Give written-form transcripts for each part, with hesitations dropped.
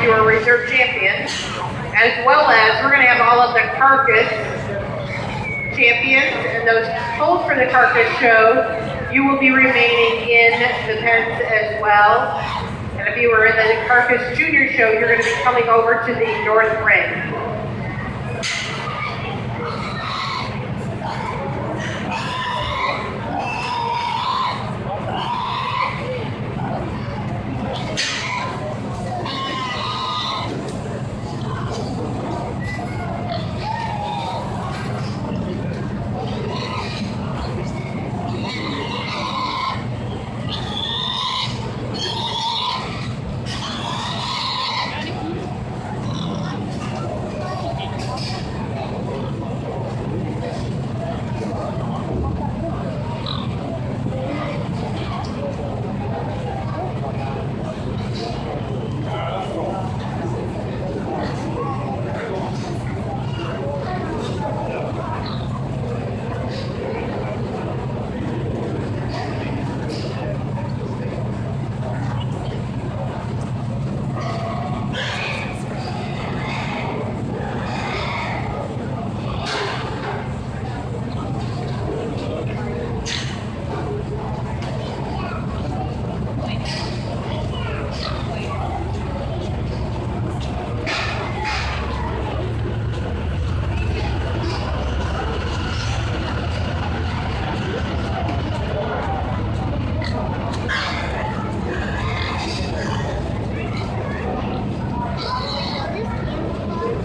your reserve champion, as well as we're going to have all of the carcass champions and those sold for the carcass show. You will be remaining in the pens as well. And if you were in the carcass junior show, you're going to be coming over to the north ring.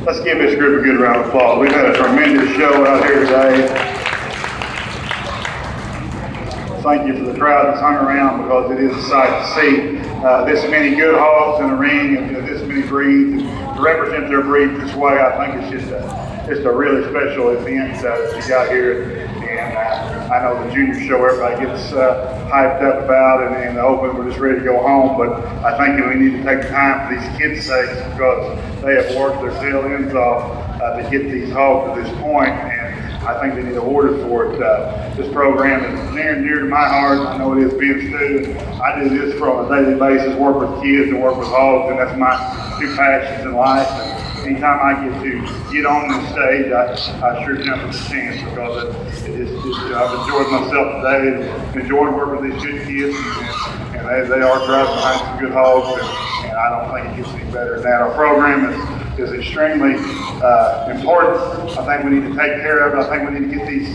Let's give this group a good round of applause. We've had a tremendous show out here today. Thank you for the crowd that's hung around, because it is a sight to see this many good hogs in the ring and this many breeds. And to represent their breed this way, I think it's just a really special event that you got here. And I know the junior show everybody gets hyped up about, and the open we're just ready to go home. But I think we need to take the time for these kids' sakes, because they have worked their tail ends off to get these hogs to this point, and I think they need awards for it. This program is near and dear to my heart. I know it is being student. I do this for on a daily basis, work with kids and work with hogs, and that's my two passions in life. And anytime I get on this stage, I sure jump at the chance, because I've enjoyed myself today and enjoyed working with these good kids, and they are driving behind some good hogs, and I don't think it gets any better than that. Our program is extremely important. I think we need to take care of it. I think we need to get these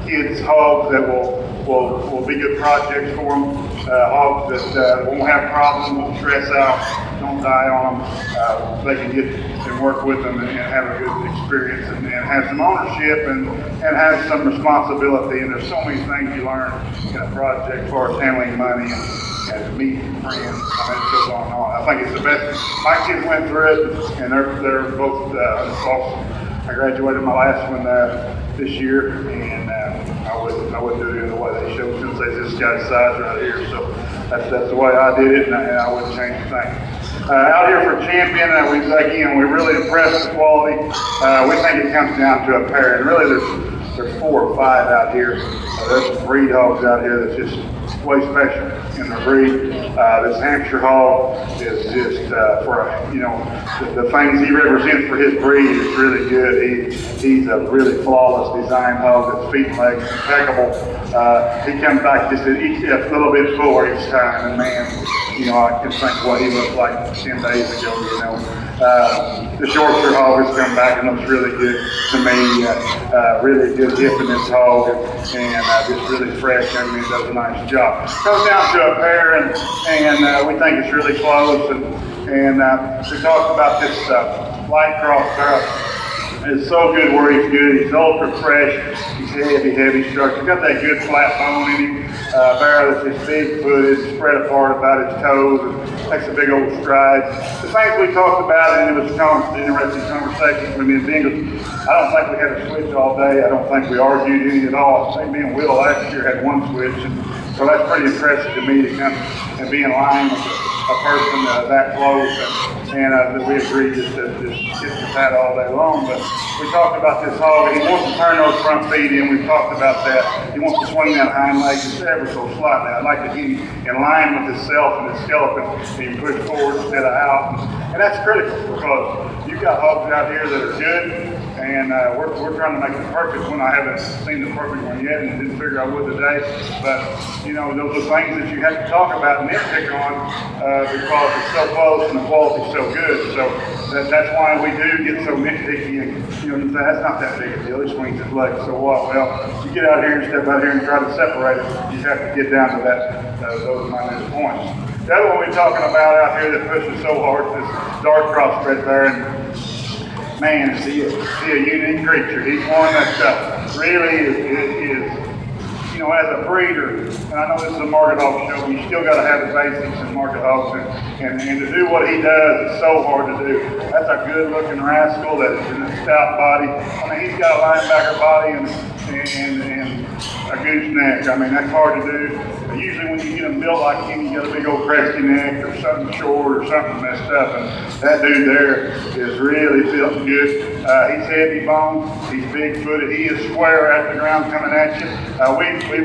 kids hogs that will be good projects for them, hogs that won't have problems, won't stress out, don't die on them. They can get and work with them and have a good experience, and have some ownership and have some responsibility. And there's so many things you learn in a project as far as handling money and meeting friends. I mean, it goes on and on. I think it's the best. My kids went through it, and they're both awesome. I graduated my last one this year, and I wouldn't do it in the way they showed, since they just got size right here. So that's the way I did it, and I wouldn't change a thing. Out here for champion, we're really impressed with the quality. We think it comes down to a pair, and really there's 4 or 5 out here. There's some breed hogs out here that's just way special in the breed. This Hampshire hog is just for the things he represents for his breed is really good. He's a really flawless design hog. His feet and legs impeccable. He comes back just a little bit fuller each time, and man, I can think what he looked like 10 days ago. The Yorkshire hog has come back and looks really good to me. Really good hip in this hog, and just really fresh. I mean, does a nice job. Comes down to a pair, and we think it's really close. And we talked about this light cross barrel. It's so good where he's good. He's ultra fresh. He's heavy structure. Got that good flat bone in him. Barrel that's just big footed, spread apart about his toes, and takes a big old stride. The things we talked about, and it was interesting conversations with me and Dingle. I don't think we had a switch all day. I don't think we argued any at all. I think me and Will last year had one switch, and so that's pretty impressive to me to come and be in line with a person that close, and we agreed just to kiss the pat all day long. But we talked about this hog, and he wants to turn those front feet in. We've talked about that. He wants to swing that hind leg just ever so slightly. I'd like to get him in line with himself and his skeleton, and he push forward instead of out. And that's critical because you've got hogs out here that are good, and we're trying to make the perfect one. I haven't seen the perfect one yet, and didn't figure I would today. But you know, those are things that you have to talk about and nitpick on because it's so close and the quality's so good. So that's why we do get so nitpicky. And you know, you say that's not that big a deal. He swings his leg, so what? Well, you get out here and step out here and try to separate it. You have to get down to that those minute points. The other one we're talking about out here that pushes so hard is this dark cross right there. And man, is he a unique creature. He's one that really is, you know, as a breeder, and I know this is a market hog show, but you still got to have the basics in market hogs, and to do what he does is so hard to do. That's a good looking rascal that is in a stout body. I mean, he's got a linebacker body and a gooseneck. I mean, that's hard to do. Usually when you get them built like him, you got a big old cresty neck or something short or something messed up, and that dude there is really feeling good. He's heavy boned, he's big footed, he is square at the ground coming at you.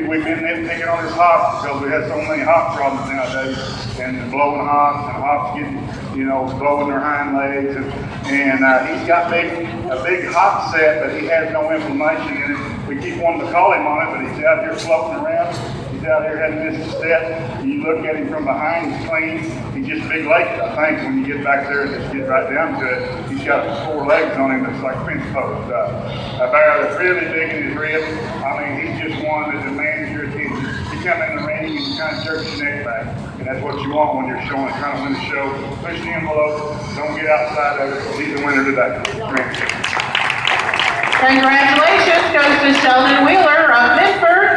We've been nitpicking on his hops because we have so many hop problems nowadays, and blowing hops and hops getting, you know, blowing their hind legs, and he's got a big hop set, but he has no inflammation in it. We keep wanting to call him on it, but he's out here floating around. He's out here having this step. You look at him from behind, he's clean. He's just big legged, I think, when you get back there and just get right down to it. He's got 4 legs on him that's like fence posts. A bear that's really big in his ribs. I mean, he's just one that demands your attention. You come in the ring and you kind of jerk your neck back. And that's what you want when you're showing, trying to win the show. Push the envelope, don't get outside of it. He's the winner today. Congratulations goes to Sheldon Wheeler of Midford.